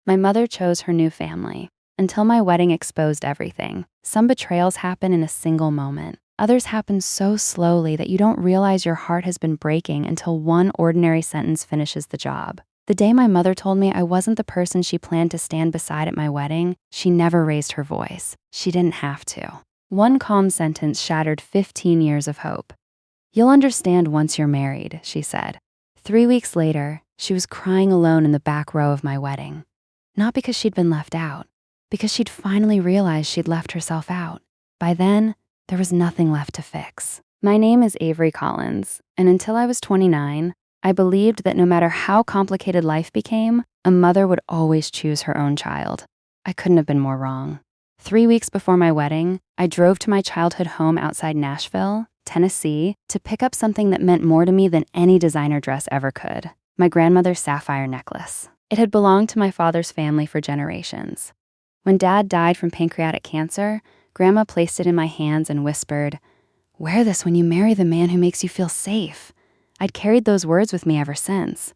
My mother chose her new family. Until my wedding exposed everything. Some betrayals happen in a single moment. Others happen so slowly that you don't realize your heart has been breaking until one ordinary sentence finishes the job. The day my mother told me I wasn't the person she planned to stand beside at my wedding, she never raised her voice. She didn't have to. One calm sentence shattered 15 years of hope. "You'll understand once you're married," she said. 3 weeks later, she was crying alone in the back row of my wedding. Not because she'd been left out, because she'd finally realized she'd left herself out. By then, there was nothing left to fix. My name is Avery Collins, and until I was 29, I believed that no matter how complicated life became, a mother would always choose her own child. I couldn't have been more wrong. 3 weeks before my wedding, I drove to my childhood home outside Nashville, Tennessee, to pick up something that meant more to me than any designer dress ever could: my grandmother's sapphire necklace. It had belonged to my father's family for generations. When Dad died from pancreatic cancer, Grandma placed it in my hands and whispered, "Wear this when you marry the man who makes you feel safe." I'd carried those words with me ever since.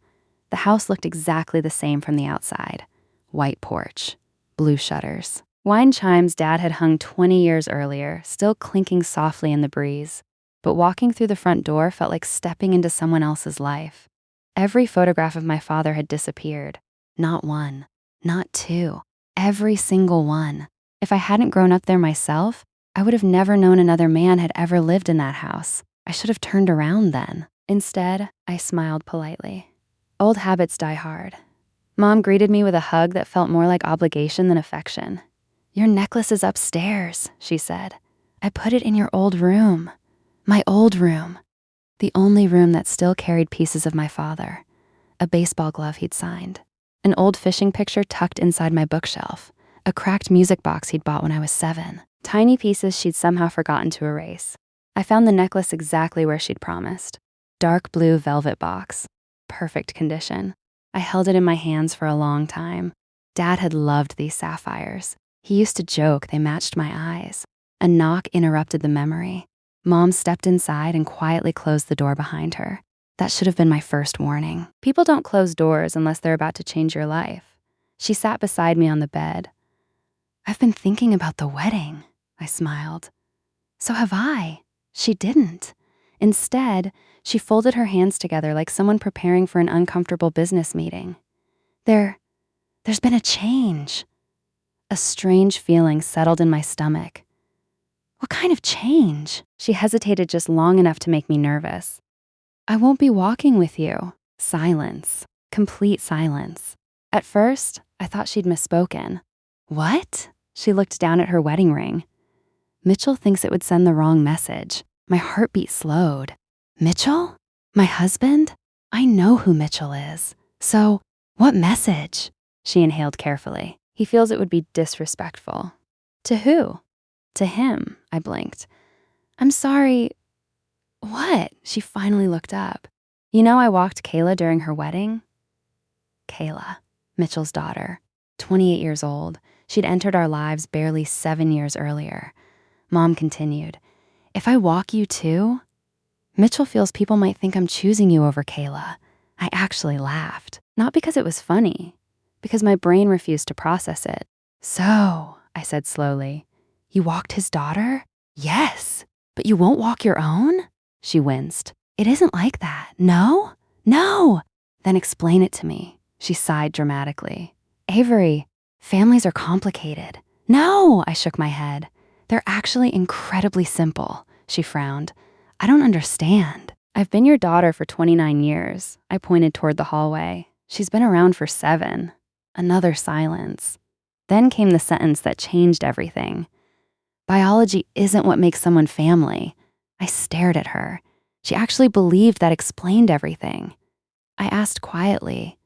The house looked exactly the same from the outside. White porch, blue shutters. Wine chimes Dad had hung 20 years earlier, still clinking softly in the breeze. But walking through the front door felt like stepping into someone else's life. Every photograph of my father had disappeared. Not one, not two, every single one. If I hadn't grown up there myself, I would have never known another man had ever lived in that house. I should have turned around then. Instead, I smiled politely. Old habits die hard. Mom greeted me with a hug that felt more like obligation than affection. "Your necklace is upstairs," she said. "I put it in your old room. My old room." The only room that still carried pieces of my father. A baseball glove he'd signed. An old fishing picture tucked inside my bookshelf. A cracked music box he'd bought when I was 7. Tiny pieces she'd somehow forgotten to erase. I found the necklace exactly where she'd promised. Dark blue velvet box. Perfect condition. I held it in my hands for a long time. Dad had loved these sapphires. He used to joke they matched my eyes. A knock interrupted the memory. Mom stepped inside and quietly closed the door behind her. That should have been my first warning. People don't close doors unless they're about to change your life. She sat beside me on the bed. "I've been thinking about the wedding," I smiled. "So have I." She didn't. Instead, she folded her hands together like someone preparing for an uncomfortable business meeting. There's been a change." A strange feeling settled in my stomach. "What kind of change?" She hesitated just long enough to make me nervous. "I won't be walking with you." Silence. Complete silence. At first, I thought she'd misspoken. "What?" She looked down at her wedding ring. "Mitchell thinks it would send the wrong message." My heartbeat slowed. "Mitchell? My husband? I know who Mitchell is. So, what message?" She inhaled carefully. "He feels it would be disrespectful." "To who?" "To him," I blinked. "I'm sorry." "What?" She finally looked up. "You know I walked Kayla during her wedding?" Kayla, Mitchell's daughter, 28 years old. She'd entered our lives barely 7 years earlier. Mom continued, "If I walk you too?" "Mitchell feels people might think I'm choosing you over Kayla." I actually laughed. Not because it was funny, because my brain refused to process it. "So," I said slowly, "you walked his daughter?" "Yes, but you won't walk your own?" She winced. "It isn't like that. No? No!" "Then explain it to me." She sighed dramatically. "Avery, families are complicated." "No!" I shook my head. "They're actually incredibly simple." She frowned. "I don't understand." "I've been your daughter for 29 years. I pointed toward the hallway. "She's been around for 7. Another silence. Then came the sentence that changed everything. "Biology isn't what makes someone family." I stared at her. She actually believed that explained everything. I asked quietly,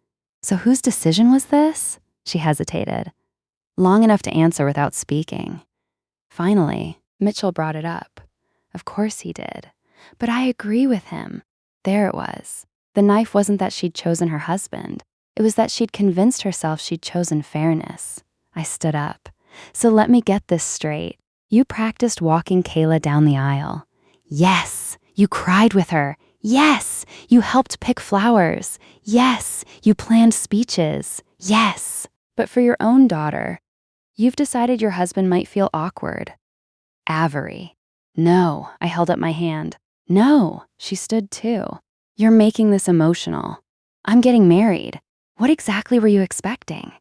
"So whose decision was this?" She hesitated, long enough to answer without speaking. Finally, Mitchell brought it up. Of course he did. But I agree with him. There it was. The knife wasn't that she'd chosen her husband. It was that she'd convinced herself she'd chosen fairness. I stood up. "So let me get this straight. You practiced walking Kayla down the aisle." "Yes." "You cried with her." "Yes." "You helped pick flowers." "Yes." "You planned speeches." "Yes." But for your own daughter, you've decided your husband might feel awkward. Avery. No, I held up my hand. No, she stood too. You're making this emotional. I'm getting married. What exactly were you expecting?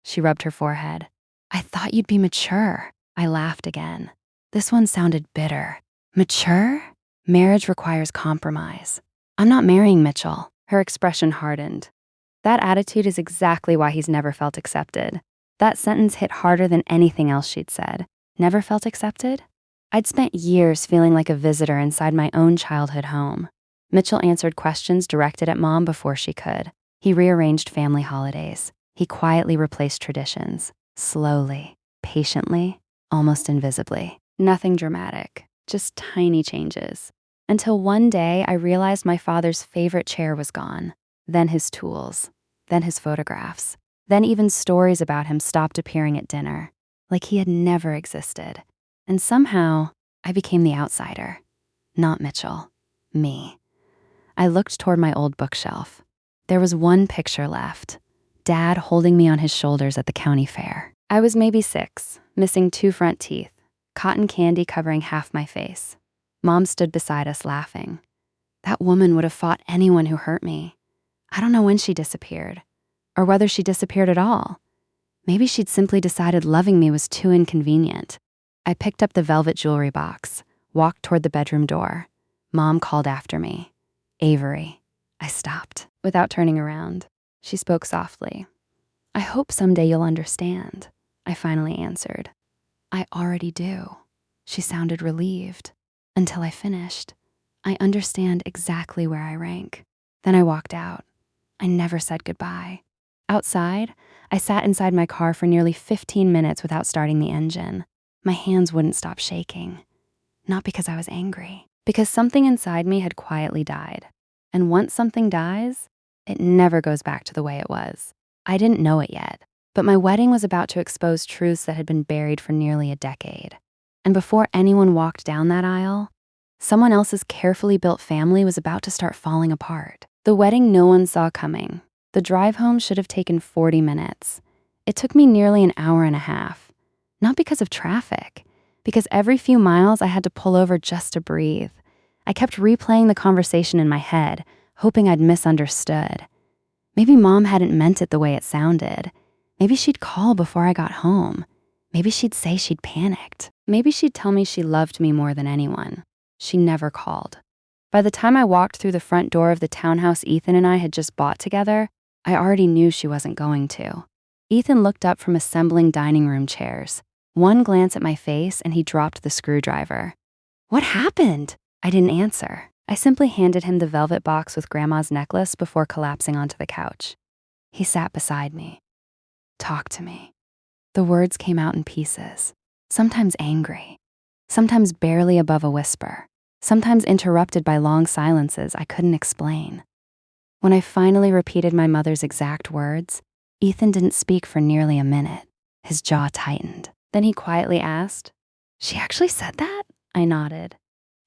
She rubbed her forehead. I thought you'd be mature. I laughed again. This one sounded bitter. Mature? Marriage requires compromise. I'm not marrying Mitchell. Her expression hardened. That attitude is exactly why he's never felt accepted. That sentence hit harder than anything else she'd said. Never felt accepted? I'd spent years feeling like a visitor inside my own childhood home. Mitchell answered questions directed at Mom before she could. He rearranged family holidays. He quietly replaced traditions. Slowly, patiently, almost invisibly. Nothing dramatic, just tiny changes. Until one day I realized my father's favorite chair was gone. Then his tools. Then his photographs. Then even stories about him stopped appearing at dinner, like he had never existed. And somehow, I became the outsider. Not Mitchell. Me. I looked toward my old bookshelf. There was one picture left. Dad holding me on his shoulders at the county fair. I was maybe 6, missing 2 front teeth, cotton candy covering half my face. Mom stood beside us laughing. That woman would have fought anyone who hurt me. I don't know when she disappeared, or whether she disappeared at all. Maybe she'd simply decided loving me was too inconvenient. I picked up the velvet jewelry box, walked toward the bedroom door. Mom called after me. Avery. I stopped, without turning around. She spoke softly. I hope someday you'll understand, I finally answered. I already do. She sounded relieved. Until I finished. I understand exactly where I rank. Then I walked out. I never said goodbye. Outside, I sat inside my car for nearly 15 minutes without starting the engine. My hands wouldn't stop shaking. Not because I was angry, because something inside me had quietly died. And once something dies, it never goes back to the way it was. I didn't know it yet, but my wedding was about to expose truths that had been buried for nearly a decade. And before anyone walked down that aisle, someone else's carefully built family was about to start falling apart. The wedding no one saw coming. The drive home should have taken 40 minutes. It took me nearly an hour and a half. Not because of traffic, because every few miles I had to pull over just to breathe. I kept replaying the conversation in my head, hoping I'd misunderstood. Maybe Mom hadn't meant it the way it sounded. Maybe she'd call before I got home. Maybe she'd say she'd panicked. Maybe she'd tell me she loved me more than anyone. She never called. By the time I walked through the front door of the townhouse Ethan and I had just bought together, I already knew she wasn't going to. Ethan looked up from assembling dining room chairs. One glance at my face and he dropped the screwdriver. What happened? I didn't answer. I simply handed him the velvet box with Grandma's necklace before collapsing onto the couch. He sat beside me. Talk to me. The words came out in pieces, sometimes angry, sometimes barely above a whisper, sometimes interrupted by long silences I couldn't explain. When I finally repeated my mother's exact words, Ethan didn't speak for nearly a minute. His jaw tightened. Then he quietly asked, "She actually said that?" I nodded.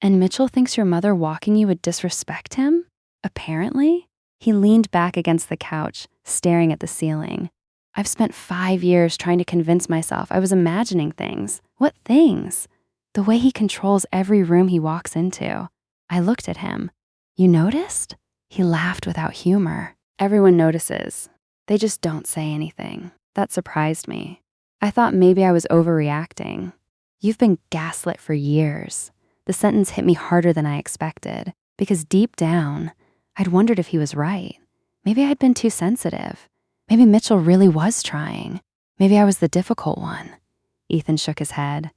"And Mitchell thinks your mother walking you would disrespect him? Apparently?" He leaned back against the couch, staring at the ceiling. I've spent 5 years trying to convince myself I was imagining things. What things? The way he controls every room he walks into. I looked at him. You noticed? He laughed without humor. Everyone notices. They just don't say anything. That surprised me. I thought maybe I was overreacting. You've been gaslit for years. The sentence hit me harder than I expected, because deep down, I'd wondered if he was right. Maybe I'd been too sensitive. Maybe Mitchell really was trying. Maybe I was the difficult one. Ethan shook his head.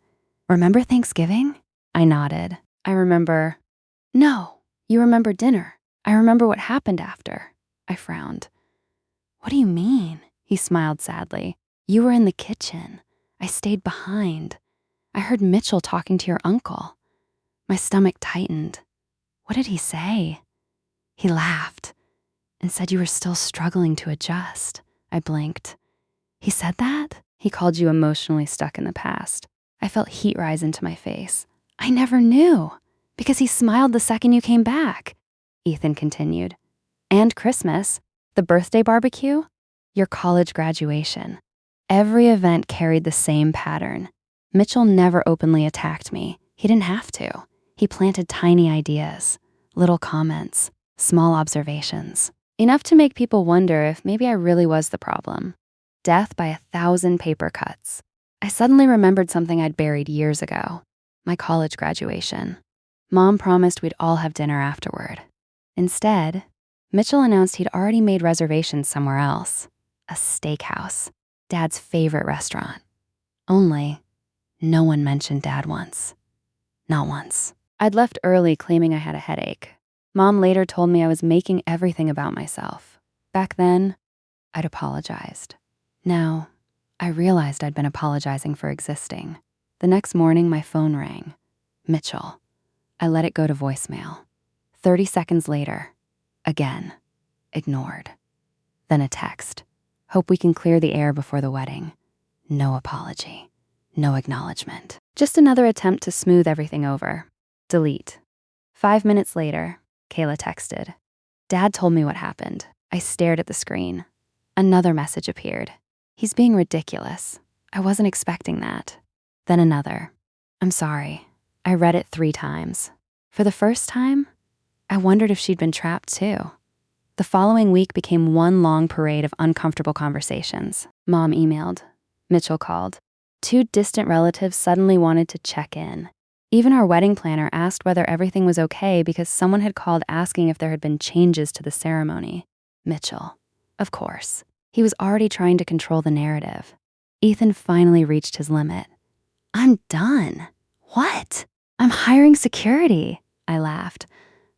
Remember Thanksgiving? I nodded. I remember. No, you remember dinner. I remember what happened after. I frowned. What do you mean? He smiled sadly. You were in the kitchen. I stayed behind. I heard Mitchell talking to your uncle. My stomach tightened. What did he say? He laughed and said you were still struggling to adjust. I blinked. He said that? He called you emotionally stuck in the past. I felt heat rise into my face. I never knew, because he smiled the second you came back. Ethan continued. And Christmas, the birthday barbecue, your college graduation. Every event carried the same pattern. Mitchell never openly attacked me. He didn't have to. He planted tiny ideas, little comments, small observations, enough to make people wonder if maybe I really was the problem. Death by 1,000 paper cuts. I suddenly remembered something I'd buried years ago, my college graduation. Mom promised we'd all have dinner afterward. Instead, Mitchell announced he'd already made reservations somewhere else, a steakhouse, Dad's favorite restaurant. Only, no one mentioned Dad once. Not once. I'd left early claiming I had a headache. Mom later told me I was making everything about myself. Back then, I'd apologized. Now, I realized I'd been apologizing for existing. The next morning, my phone rang. Mitchell. I let it go to voicemail. 30 seconds later, again, ignored. Then a text. Hope we can clear the air before the wedding. No apology. No acknowledgement. Just another attempt to smooth everything over. Delete. 5 minutes later, Kayla texted. Dad told me what happened. I stared at the screen. Another message appeared. He's being ridiculous. I wasn't expecting that. Then another. I'm sorry. I read it 3 times. For the first time, I wondered if she'd been trapped too. The following week became one long parade of uncomfortable conversations. Mom emailed. Mitchell called. 2 distant relatives suddenly wanted to check in. Even our wedding planner asked whether everything was okay because someone had called asking if there had been changes to the ceremony. Mitchell, of course. He was already trying to control the narrative. Ethan finally reached his limit. I'm done. What? I'm hiring security, I laughed.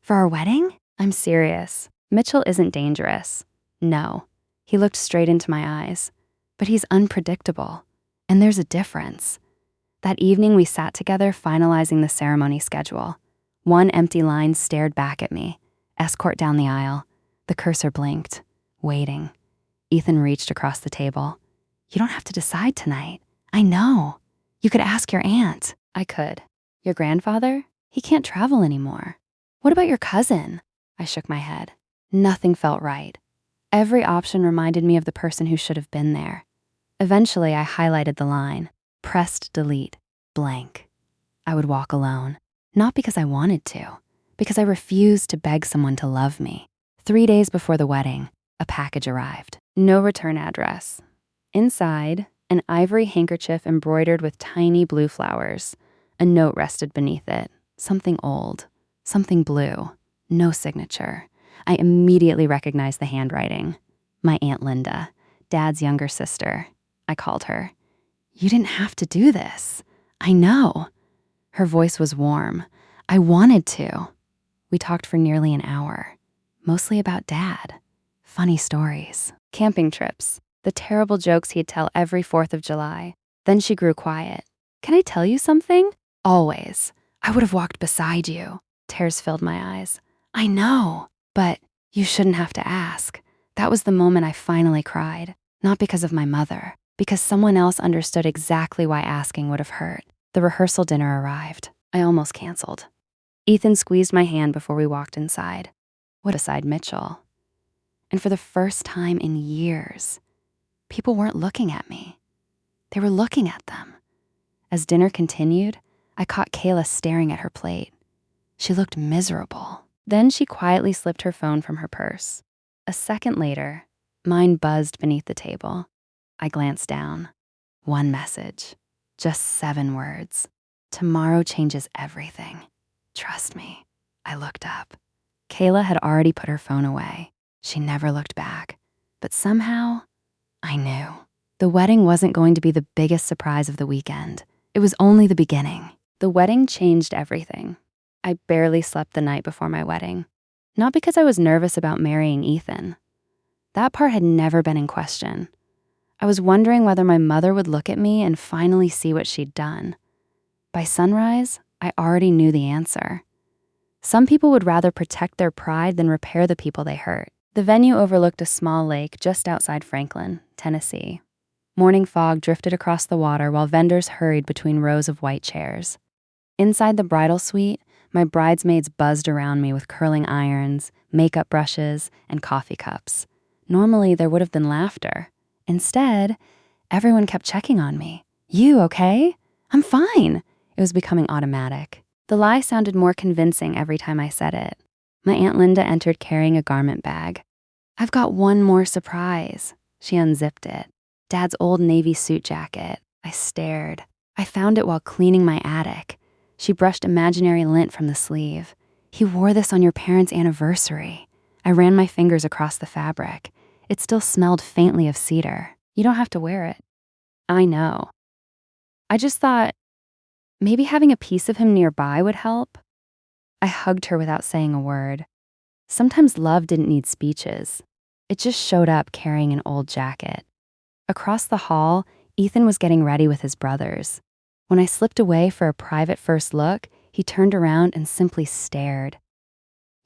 For our wedding? I'm serious. Mitchell isn't dangerous. No. He looked straight into my eyes. But he's unpredictable. And there's a difference. That evening we sat together finalizing the ceremony schedule. One empty line stared back at me. Escort down the aisle. The cursor blinked. Waiting. Ethan reached across the table. You don't have to decide tonight. I know. You could ask your aunt. I could. Your grandfather? He can't travel anymore. What about your cousin? I shook my head. Nothing felt right. Every option reminded me of the person who should have been there. Eventually, I highlighted the line, pressed delete, blank. I would walk alone, not because I wanted to, because I refused to beg someone to love me. 3 days before the wedding, a package arrived. No return address. Inside, an ivory handkerchief embroidered with tiny blue flowers. A note rested beneath it, something old, something blue, no signature. I immediately recognized the handwriting. My Aunt Linda, Dad's younger sister. I called her. You didn't have to do this. I know. Her voice was warm. I wanted to. We talked for nearly an hour, mostly about Dad. Funny stories, camping trips, the terrible jokes he'd tell every 4th of July. Then she grew quiet. Can I tell you something? Always. I would have walked beside you. Tears filled my eyes. I know, but you shouldn't have to ask. That was the moment I finally cried. Not because of my mother, because someone else understood exactly why asking would have hurt. The rehearsal dinner arrived. I almost canceled. Ethan squeezed my hand before we walked inside. What beside Mitchell? And for the first time in years, people weren't looking at me. They were looking at them. As dinner continued, I caught Kayla staring at her plate. She looked miserable. Then she quietly slipped her phone from her purse. A second later, mine buzzed beneath the table. I glanced down. One message. Just 7 words. Tomorrow changes everything. Trust me. I looked up. Kayla had already put her phone away. She never looked back. But somehow, I knew. The wedding wasn't going to be the biggest surprise of the weekend. It was only the beginning. The wedding changed everything. I barely slept the night before my wedding. Not because I was nervous about marrying Ethan. That part had never been in question. I was wondering whether my mother would look at me and finally see what she'd done. By sunrise, I already knew the answer. Some people would rather protect their pride than repair the people they hurt. The venue overlooked a small lake just outside Franklin, Tennessee. Morning fog drifted across the water while vendors hurried between rows of white chairs. Inside the bridal suite, my bridesmaids buzzed around me with curling irons, makeup brushes, and coffee cups. Normally, there would have been laughter. Instead, Everyone kept checking on me. You okay? I'm fine. It was becoming automatic. The lie sounded more convincing every time I said it. My Aunt Linda entered carrying a garment bag. I've got one more surprise. She unzipped it. Dad's old navy suit jacket. I stared. I found it while cleaning my attic. She brushed imaginary lint from the sleeve. He wore this on your parents' anniversary. I ran my fingers across the fabric. It still smelled faintly of cedar. You don't have to wear it. I know. I just thought maybe having a piece of him nearby would help. I hugged her without saying a word. Sometimes love didn't need speeches. It just showed up carrying an old jacket. Across the hall, Ethan was getting ready with his brothers. When I slipped away for a private first look, he turned around and simply stared.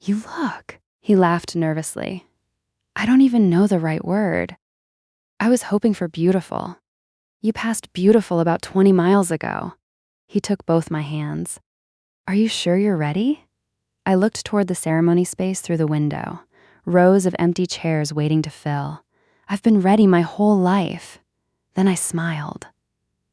You look. He laughed nervously. I don't even know the right word. I was hoping for beautiful. You passed beautiful about 20 miles ago. He took both my hands. Are you sure you're ready? I looked toward the ceremony space through the window, rows of empty chairs waiting to fill. I've been ready my whole life. Then I smiled.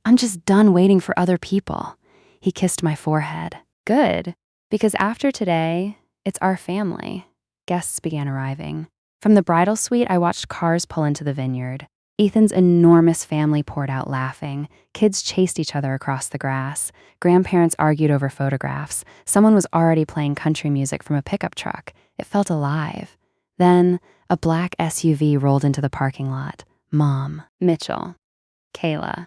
I'm just done waiting for other people. He kissed my forehead. Good, because after today, it's our family. Guests began arriving. From the bridal suite, I watched cars pull into the vineyard. Ethan's enormous family poured out laughing. Kids chased each other across the grass. Grandparents argued over photographs. Someone was already playing country music from a pickup truck. It felt alive. Then, a black SUV rolled into the parking lot. Mom, Mitchell, Kayla.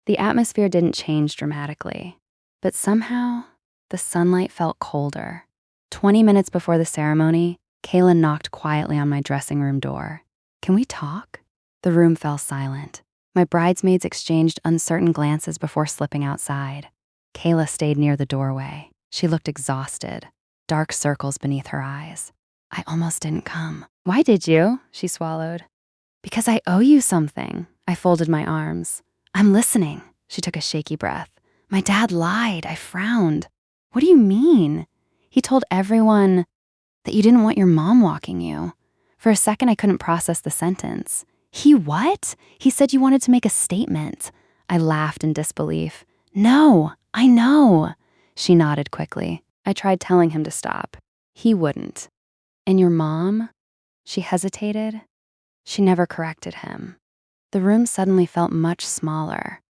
The atmosphere didn't change dramatically, but somehow, the sunlight felt colder. 20 minutes before the ceremony, Kayla knocked quietly on my dressing room door. Can we talk? The room fell silent. My bridesmaids exchanged uncertain glances before slipping outside. Kayla stayed near the doorway. She looked exhausted, dark circles beneath her eyes. I almost didn't come. Why did you? She swallowed. Because I owe you something. I folded my arms. I'm listening. She took a shaky breath. My dad lied. I frowned. What do you mean? He told everyone that you didn't want your mom walking you. For a second, I couldn't process the sentence. He what? He said you wanted to make a statement. I laughed in disbelief. No, I know. She nodded quickly. I tried telling him to stop. He wouldn't. And your mom? She hesitated. She never corrected him. The room suddenly felt much smaller.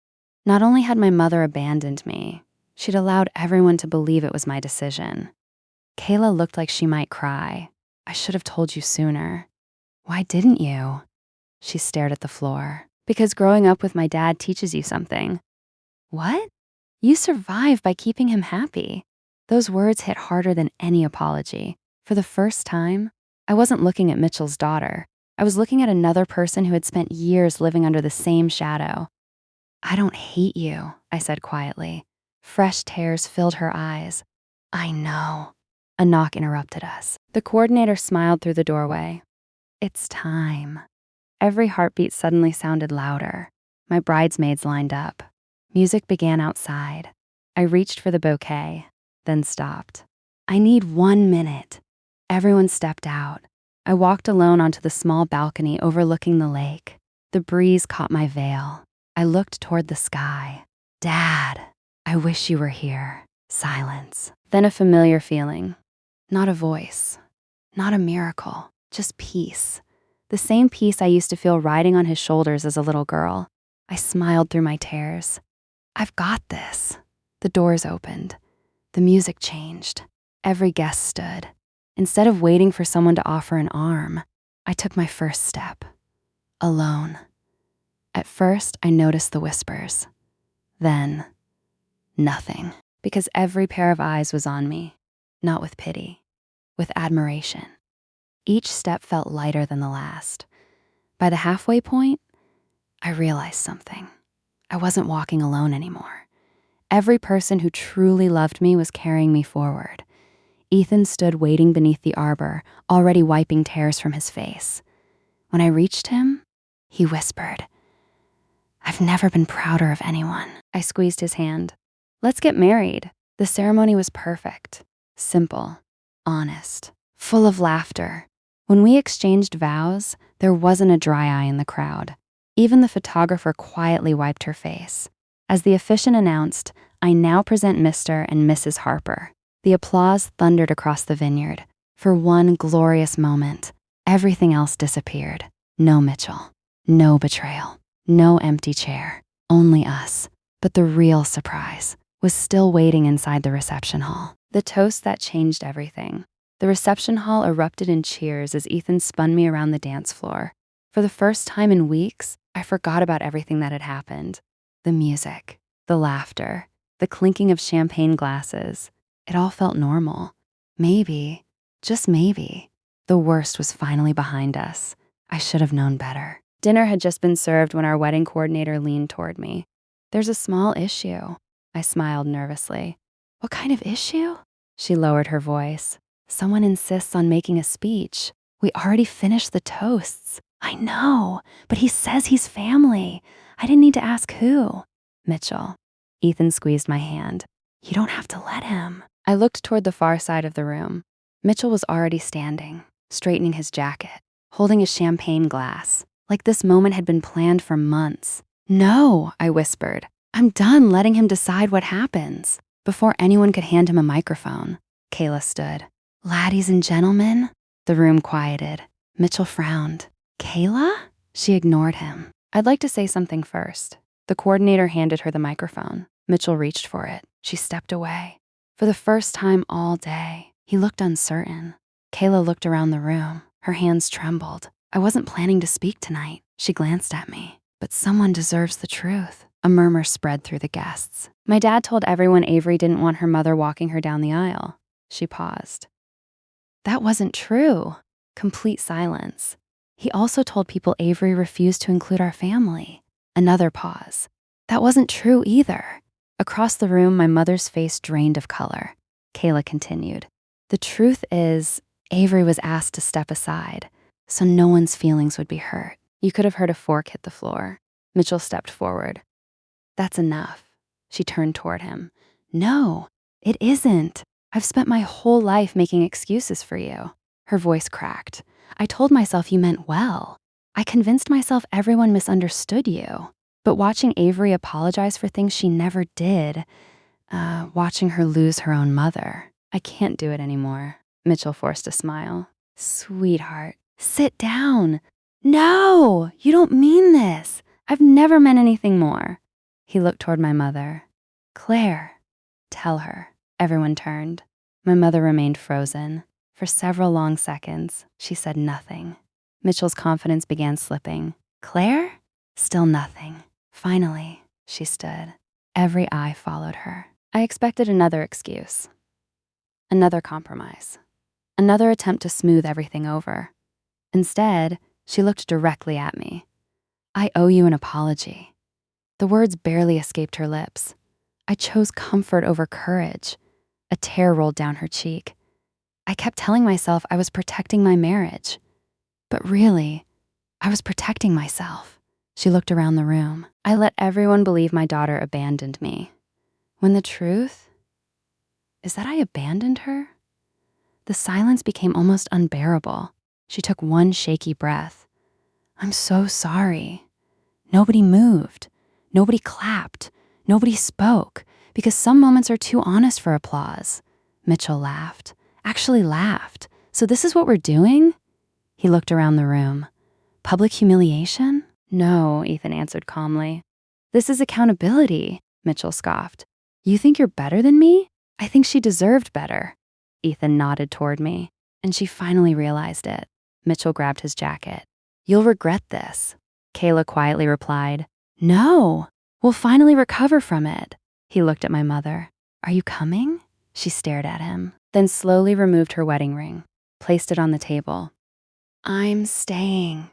Not only had my mother abandoned me, she'd allowed everyone to believe it was my decision. Kayla looked like she might cry. I should have told you sooner. Why didn't you? She stared at the floor. Because growing up with my dad teaches you something. What? You survive by keeping him happy. Those words hit harder than any apology. For the first time, I wasn't looking at Mitchell's daughter. I was looking at another person who had spent years living under the same shadow. I don't hate you, I said quietly. Fresh tears filled her eyes. I know. A knock interrupted us. The coordinator smiled through the doorway. It's time. Every heartbeat suddenly sounded louder. My bridesmaids lined up. Music began outside. I reached for the bouquet, then stopped. I need 1 minute. Everyone stepped out. I walked alone onto the small balcony overlooking the lake. The breeze caught my veil. I looked toward the sky. Dad, I wish you were here. Silence. Then a familiar feeling. Not a voice. Not a miracle. Just peace. The same peace I used to feel riding on his shoulders as a little girl. I smiled through my tears. I've got this. The doors opened. The music changed. Every guest stood. Instead of waiting for someone to offer an arm, I took my first step. Alone. At first, I noticed the whispers. Then, nothing. Because every pair of eyes was on me. Not with pity. With admiration. Each step felt lighter than the last. By the halfway point, I realized something. I wasn't walking alone anymore. Every person who truly loved me was carrying me forward. Ethan stood waiting beneath the arbor, already wiping tears from his face. When I reached him, he whispered, I've never been prouder of anyone. I squeezed his hand. Let's get married. The ceremony was perfect, simple, honest, full of laughter. When we exchanged vows, there wasn't a dry eye in the crowd. Even the photographer quietly wiped her face. As the officiant announced, "I now present Mr. and Mrs. Harper." The applause thundered across the vineyard. For one glorious moment, everything else disappeared. No Mitchell, no betrayal, no empty chair, only us. But the real surprise was still waiting inside the reception hall. The toast that changed everything. The reception hall erupted in cheers as Ethan spun me around the dance floor. For the first time in weeks, I forgot about everything that had happened. The music, the laughter, the clinking of champagne glasses. It all felt normal. Maybe, just maybe, the worst was finally behind us. I should have known better. Dinner had just been served when our wedding coordinator leaned toward me. "There's a small issue." I smiled nervously. "What kind of issue?" She lowered her voice. "Someone insists on making a speech. We already finished the toasts." "I know, but he says he's family. I didn't need to ask who." "Mitchell." Ethan squeezed my hand. "You don't have to let him." I looked toward the far side of the room. Mitchell was already standing, straightening his jacket, holding a champagne glass, like this moment had been planned for months. "No," I whispered. "I'm done letting him decide what happens." Before anyone could hand him a microphone, Kayla stood. "Laddies and gentlemen." The room quieted. Mitchell frowned. "Kayla?" She ignored him. "I'd like to say something first." The coordinator handed her the microphone. Mitchell reached for it. She stepped away. For the first time all day, he looked uncertain. Kayla looked around the room. Her hands trembled. "I wasn't planning to speak tonight." She glanced at me. "But someone deserves the truth." A murmur spread through the guests. "My dad told everyone Avery didn't want her mother walking her down the aisle." She paused. "That wasn't true." Complete silence. "He also told people Avery refused to include our family." Another pause. "That wasn't true either." Across the room, my mother's face drained of color. Kayla continued. "The truth is, Avery was asked to step aside, so no one's feelings would be hurt." You could have heard a fork hit the floor. Mitchell stepped forward. "That's enough." She turned toward him. "No, it isn't. I've spent my whole life making excuses for you." Her voice cracked. "I told myself you meant well. I convinced myself everyone misunderstood you. But watching Avery apologize for things she never did, watching her lose her own mother, I can't do it anymore." Mitchell forced a smile. "Sweetheart, sit down." "No, you don't mean this. I've never meant anything more." He looked toward my mother. "Claire, tell her." Everyone turned. My mother remained frozen. For several long seconds, she said nothing. Mitchell's confidence began slipping. "Claire?" Still nothing. Finally, she stood. Every eye followed her. I expected another excuse. Another compromise. Another attempt to smooth everything over. Instead, she looked directly at me. "I owe you an apology." The words barely escaped her lips. I chose comfort over courage. A tear rolled down her cheek. I kept telling myself I was protecting my marriage. But really, I was protecting myself. She looked around the room. "I let everyone believe my daughter abandoned me. When the truth is that I abandoned her." The silence became almost unbearable. She took one shaky breath. "I'm so sorry." Nobody moved. Nobody clapped. Nobody spoke, because some moments are too honest for applause. Mitchell laughed. Actually laughed. "So this is what we're doing?" He looked around the room. "Public humiliation?" "No," Ethan answered calmly. "This is accountability," Mitchell scoffed. "You think you're better than me? I think she deserved better." Ethan nodded toward me, and she finally realized it. Mitchell grabbed his jacket. "You'll regret this." Kayla quietly replied, "No, we'll finally recover from it." He looked at my mother. "Are you coming?" She stared at him, then slowly removed her wedding ring, placed it on the table. "I'm staying."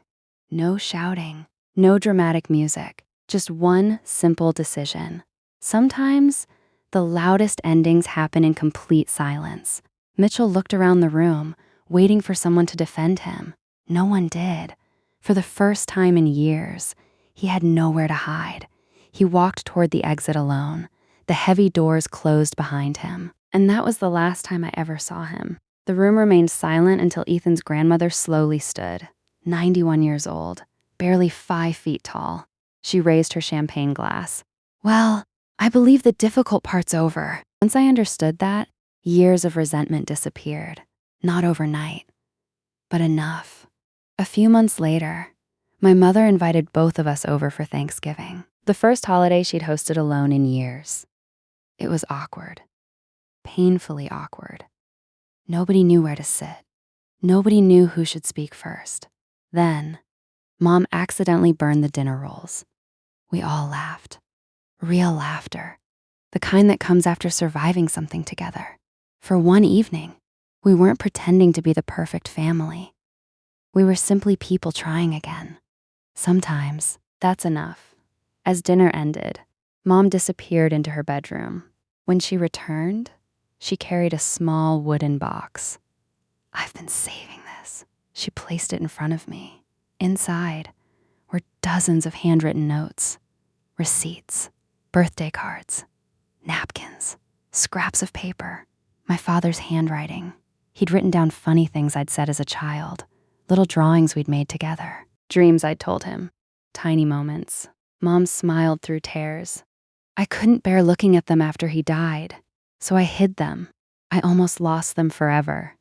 No shouting, no dramatic music, just one simple decision. Sometimes, the loudest endings happen in complete silence. Mitchell looked around the room, waiting for someone to defend him. No one did. For the first time in years, he had nowhere to hide. He walked toward the exit alone. The heavy doors closed behind him. And that was the last time I ever saw him. The room remained silent until Ethan's grandmother slowly stood, 91 years old, barely 5 feet tall. She raised her champagne glass. Well, I believe the difficult part's over. Once I understood that, years of resentment disappeared. Not overnight, but enough. A few months later, my mother invited both of us over for Thanksgiving, the first holiday she'd hosted alone in years. It was awkward, painfully awkward. Nobody knew where to sit. Nobody knew who should speak first. Then, Mom accidentally burned the dinner rolls. We all laughed. Real laughter. The kind that comes after surviving something together. For one evening, we weren't pretending to be the perfect family. We were simply people trying again. Sometimes, that's enough. As dinner ended, Mom disappeared into her bedroom. When she returned, she carried a small wooden box. I've been saving this. She placed it in front of me. Inside were dozens of handwritten notes, receipts, birthday cards, napkins, scraps of paper, my father's handwriting. He'd written down funny things I'd said as a child, little drawings we'd made together, dreams I'd told him, tiny moments. Mom smiled through tears. I couldn't bear looking at them after he died, so I hid them. I almost lost them forever.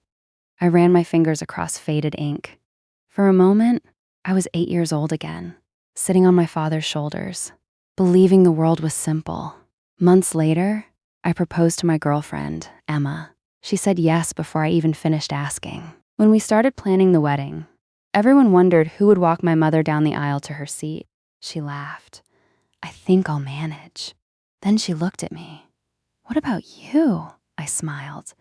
I ran my fingers across faded ink. For a moment, I was 8 years old again, sitting on my father's shoulders, believing the world was simple. Months later, I proposed to my girlfriend, Emma. She said yes before I even finished asking. When we started planning the wedding, everyone wondered who would walk my mother down the aisle to her seat. She laughed. I think I'll manage. Then she looked at me. What about you? I smiled.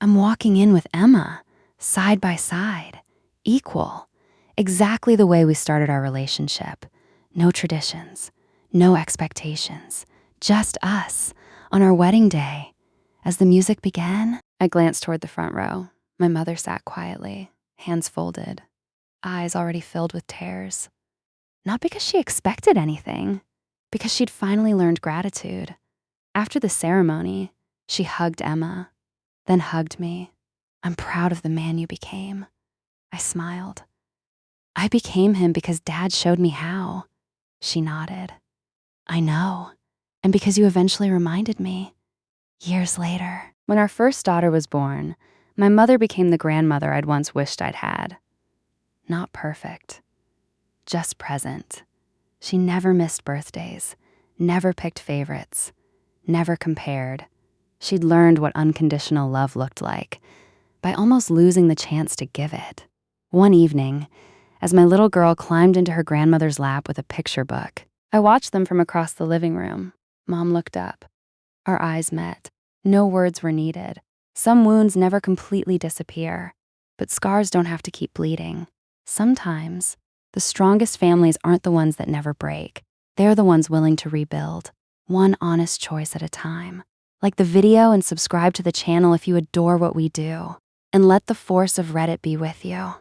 I'm walking in with Emma, side by side, equal, exactly the way we started our relationship. No traditions, no expectations, just us on our wedding day. As the music began, I glanced toward the front row. My mother sat quietly, hands folded, eyes already filled with tears. Not because she expected anything, because she'd finally learned gratitude. After the ceremony, she hugged Emma, then hugged me. I'm proud of the man you became. I smiled. I became him because Dad showed me how. She nodded. I know, and because you eventually reminded me. Years later, when our first daughter was born, my mother became the grandmother I'd once wished I'd had. Not perfect, just present. She never missed birthdays, never picked favorites, never compared. She'd learned what unconditional love looked like by almost losing the chance to give it. One evening, as my little girl climbed into her grandmother's lap with a picture book, I watched them from across the living room. Mom looked up. Our eyes met. No words were needed. Some wounds never completely disappear, but scars don't have to keep bleeding. Sometimes, the strongest families aren't the ones that never break. They're the ones willing to rebuild, one honest choice at a time. Like the video and subscribe to the channel if you adore what we do. And let the force of Reddit be with you.